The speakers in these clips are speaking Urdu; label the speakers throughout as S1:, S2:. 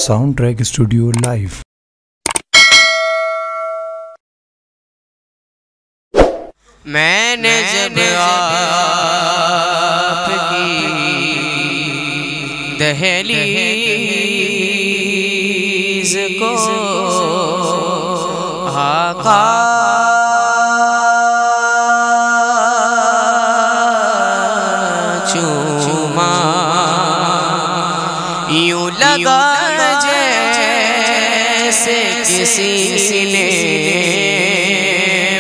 S1: Sound track studio live.
S2: میں نے جب آپ کی دہلیز کو آقا چوما، یوں لگا جیسے کسی نے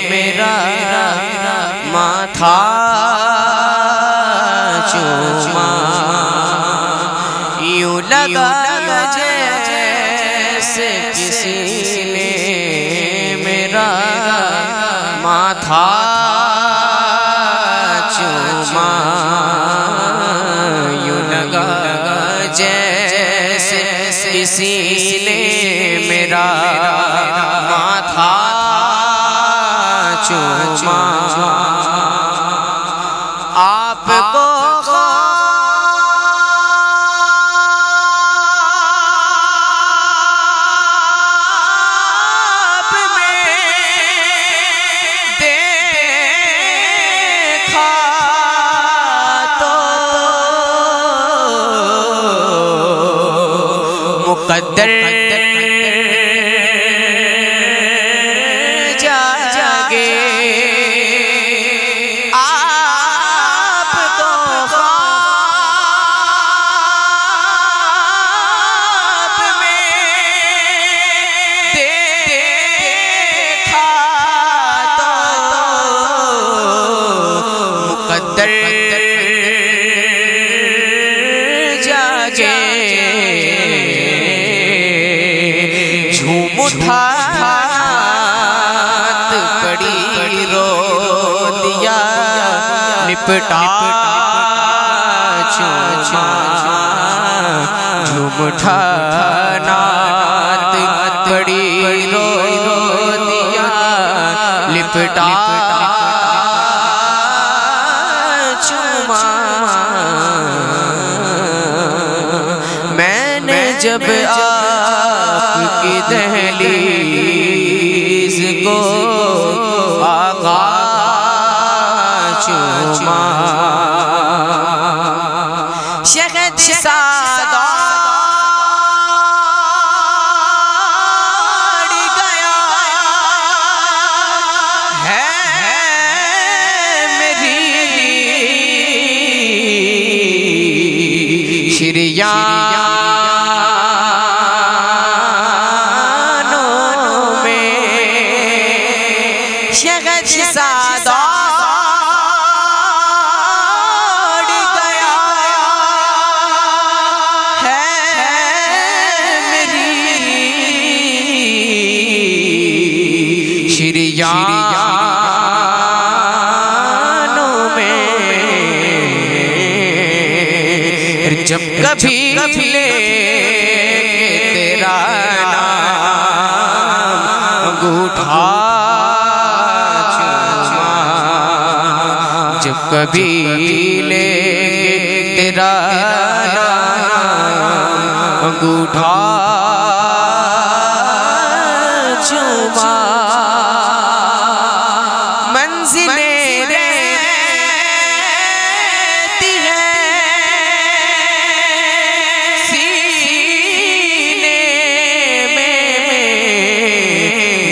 S2: میرا ماتھا چوما، یوں لگا جیسے کسی نے میرا ماتھا چوما، یوں لگا جیسے کسی نے میرا ماتھا چوما۔ آپ کو خواب میں دیکھا تو مقدر جاگے، آپ کو خواب میں دیکھا تو مقدر جاگے، جھوم اٹھا پڑی رو دیا لپٹا چوما، جھوم اٹھا نات پڑی رو دیا لپٹا چوما۔ میں نے جب آپ کی دہلیز کو آقا چوما، شہد سادار گیا ہے میری شریانوں میں، شہد سادار گیا ہے میری شریانوں میں، جب کبھی لے تیرا نام انگوٹھا چوما، جب کبھی لے تیرا نام انگوٹھا چوما، منزلیں رہتی ہیں سینے میں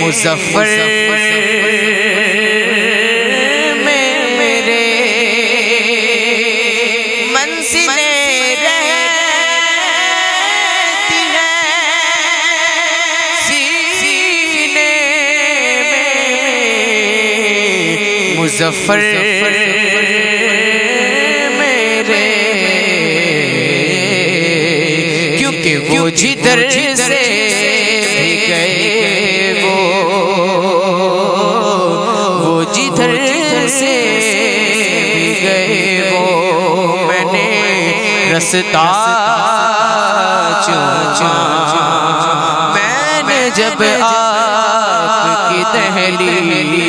S2: مظفر میں میرے، منزلیں رہتی ہیں سینے میں مظفر میرے، کیونکہ وہ جدھر سے بھی گئے وہ جدھر سے بھی گئے وہ میں نے رستہ چوما۔ میں نے جب آپ کی دہلیز